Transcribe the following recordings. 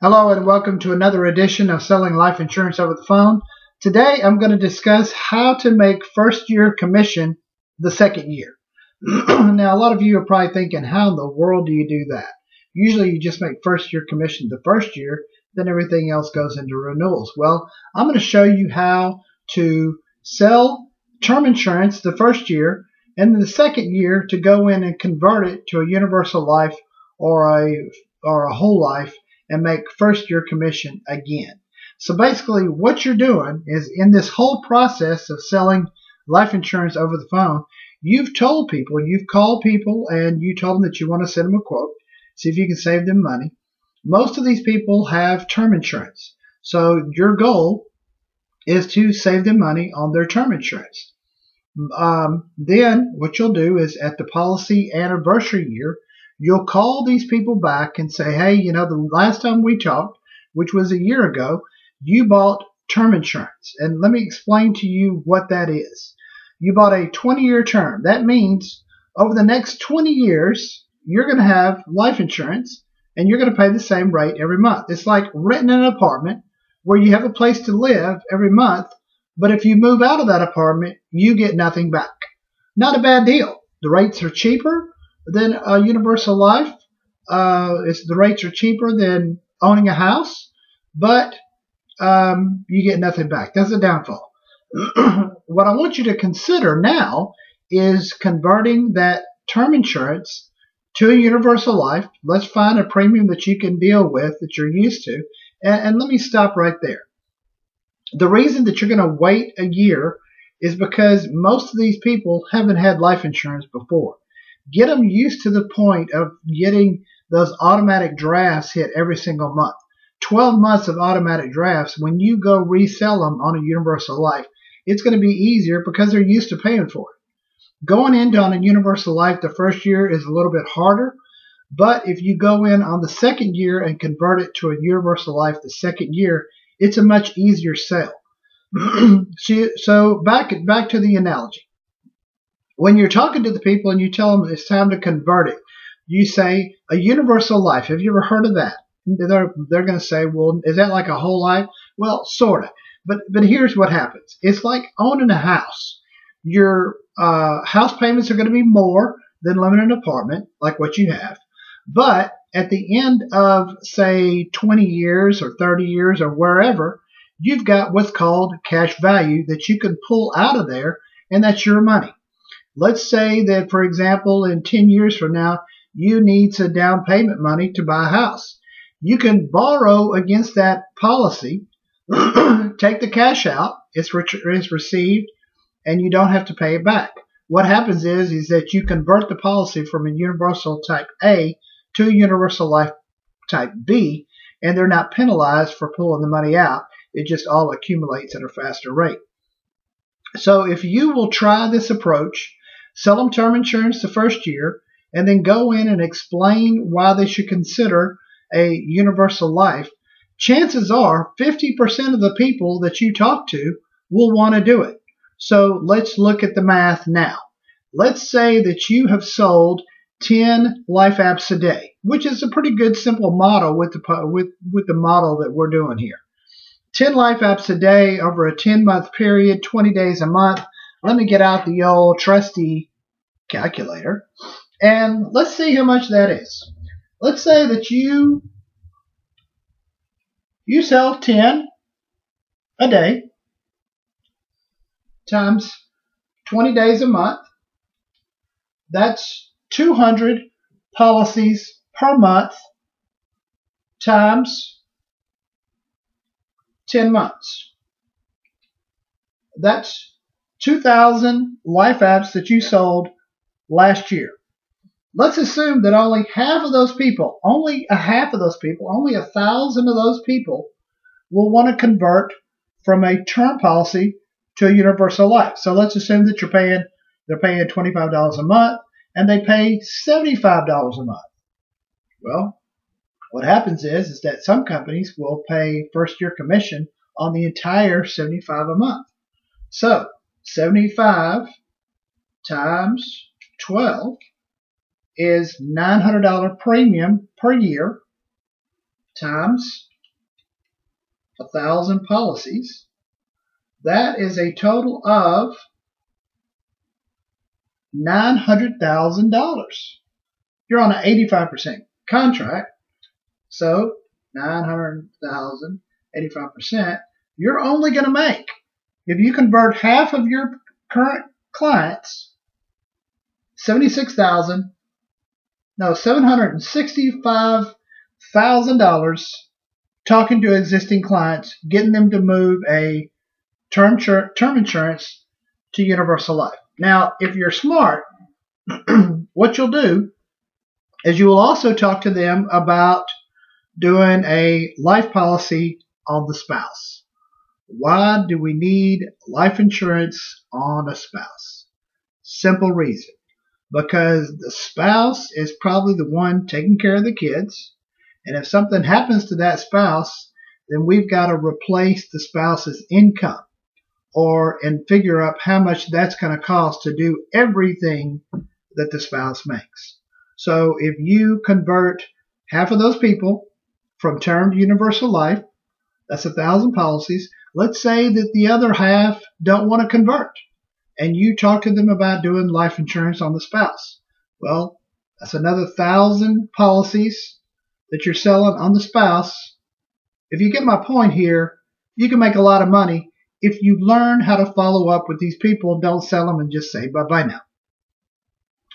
Hello and welcome to another edition of Selling Life Insurance Over the Phone. Today I'm going to discuss how to make first year commission the second year. Now a lot of you are probably thinking, how in the world do you do that? Usually you just make first year commission the first year, then everything else goes into renewals. Well, I'm going to show you how to sell term insurance the first year, and then the second year to go in and convert it to a universal life or a whole life and make first year commission again. So basically what you're doing is, in this whole process of selling life insurance over the phone, you've called people and you told them that you want to send them a quote, see if you can save them money. Most of these people have term insurance. So your goal is to save them money on their term insurance. Then what you'll do is, at the policy anniversary year, you'll call these people back and say, hey, the last time we talked, which was a year ago, you bought term insurance. And let me explain to you what that is. You bought a 20-year term. That means over the next 20 years, you're going to have life insurance and you're going to pay the same rate every month. It's like renting an apartment where you have a place to live every month, but if you move out of that apartment, you get nothing back. Not a bad deal. The rates are cheaper than a universal life. The rates are cheaper than owning a house, but you get nothing back. That's a downfall. What I want you to consider now is converting that term insurance to a universal life. Let's find a premium that you can deal with, that you're used to, and let me stop right there. The reason that you're going to wait a year is because most of these people haven't had life insurance before. Get them used to the point of getting those automatic drafts hit every single month. 12 months of automatic drafts. When you go resell them on a universal life, it's going to be easier because they're used to paying for it. Going into on a universal life the first year is a little bit harder, but if you go in on the second year and convert it to a universal life the second year, it's a much easier sale. So back to the analogy. When you're talking to the people and you tell them it's time to convert it, you say a universal life. Have you ever heard of that? They're going to say, well, is that like a whole life? Well, sort of. But here's what happens. It's like owning a house. Your house payments are going to be more than living in an apartment like what you have. But at the end of, say, 20 years or 30 years or wherever, you've got what's called cash value that you can pull out of there, and that's your money. Let's say that, for example, in 10 years from now, you need some down payment money to buy a house. You can borrow against that policy, take the cash out, it's received, and you don't have to pay it back. What happens is that you convert the policy from a universal type A to a universal life type B, and they're not penalized for pulling the money out. It just all accumulates at a faster rate. So if you will try this approach, sell them term insurance the first year, and then go in and explain why they should consider a universal life, chances are 50% of the people that you talk to will want to do it. So let's look at the math now. Let's say that you have sold 10 life apps a day, which is a pretty good simple model with the model that we're doing here. 10 life apps a day over a 10-month period, 20 days a month. Let me get out the old trusty calculator, and let's see how much that is. Let's say that you sell 10 a day times 20 days a month. That's 200 policies per month times 10 months. That's 2,000 life apps that you sold last year. Let's assume that only half of those people, only 1,000 of those people will want to convert from a term policy to a universal life. So let's assume that they're paying $25 a month and they pay $75 a month. Well, what happens is that some companies will pay first year commission on the entire $75 a month. So 75 times 12 is $900 premium per year times 1,000 policies, that is a total of $900,000. You're on an 85% contract, so 900,000, 85%, you're only going to make, if you convert half of your current clients, $765,000 talking to existing clients, getting them to move a term insurance to universal life. Now, if you're smart, what you'll do is you will also talk to them about doing a life policy on the spouse. Why do we need life insurance on a spouse? Simple reason. Because the spouse is probably the one taking care of the kids. And if something happens to that spouse, then we've got to replace the spouse's income and figure up how much that's going to cost to do everything that the spouse makes. So if you convert half of those people from term to universal life, that's 1,000 policies. Let's say that the other half don't want to convert, and you talk to them about doing life insurance on the spouse. Well, that's another 1,000 policies that you're selling on the spouse. If you get my point here, you can make a lot of money if you learn how to follow up with these people. Don't sell them and just say bye-bye now.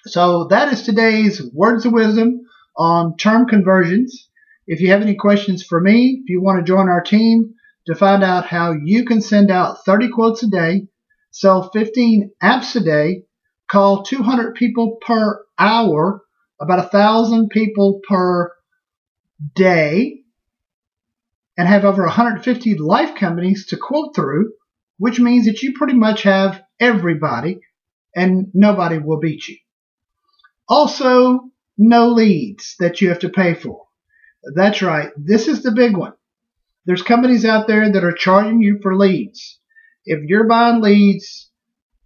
So that is today's words of wisdom on term conversions. If you have any questions for me, if you want to join our team to find out how you can send out 30 quotes a day, sell 15 apps a day, call 200 people per hour, about 1,000 people per day, and have over 150 life companies to quote through, which means that you pretty much have everybody and nobody will beat you. Also, no leads that you have to pay for. That's right. This is the big one. There's companies out there that are charging you for leads. If you're buying leads,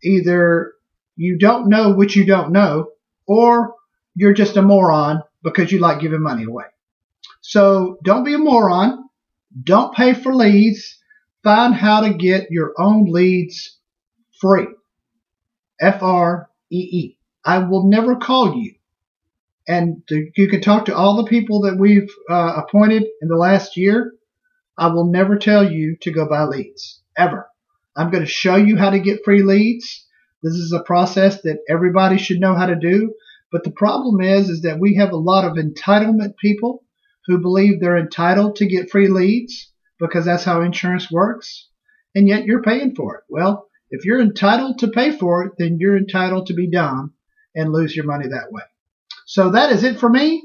either you don't know what you don't know, or you're just a moron because you like giving money away. So don't be a moron. Don't pay for leads. Find how to get your own leads free. Free. I will never call you. And you can talk to all the people that we've appointed in the last year. I will never tell you to go buy leads, ever. I'm going to show you how to get free leads. This is a process that everybody should know how to do. But the problem is that we have a lot of entitlement people who believe they're entitled to get free leads because that's how insurance works. And yet you're paying for it. Well, if you're entitled to pay for it, then you're entitled to be dumb and lose your money that way. So that is it for me.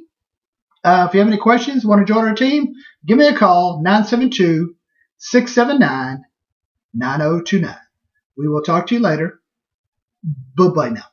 If you have any questions, want to join our team, give me a call, 972-679-9029. We will talk to you later. Bye-bye now.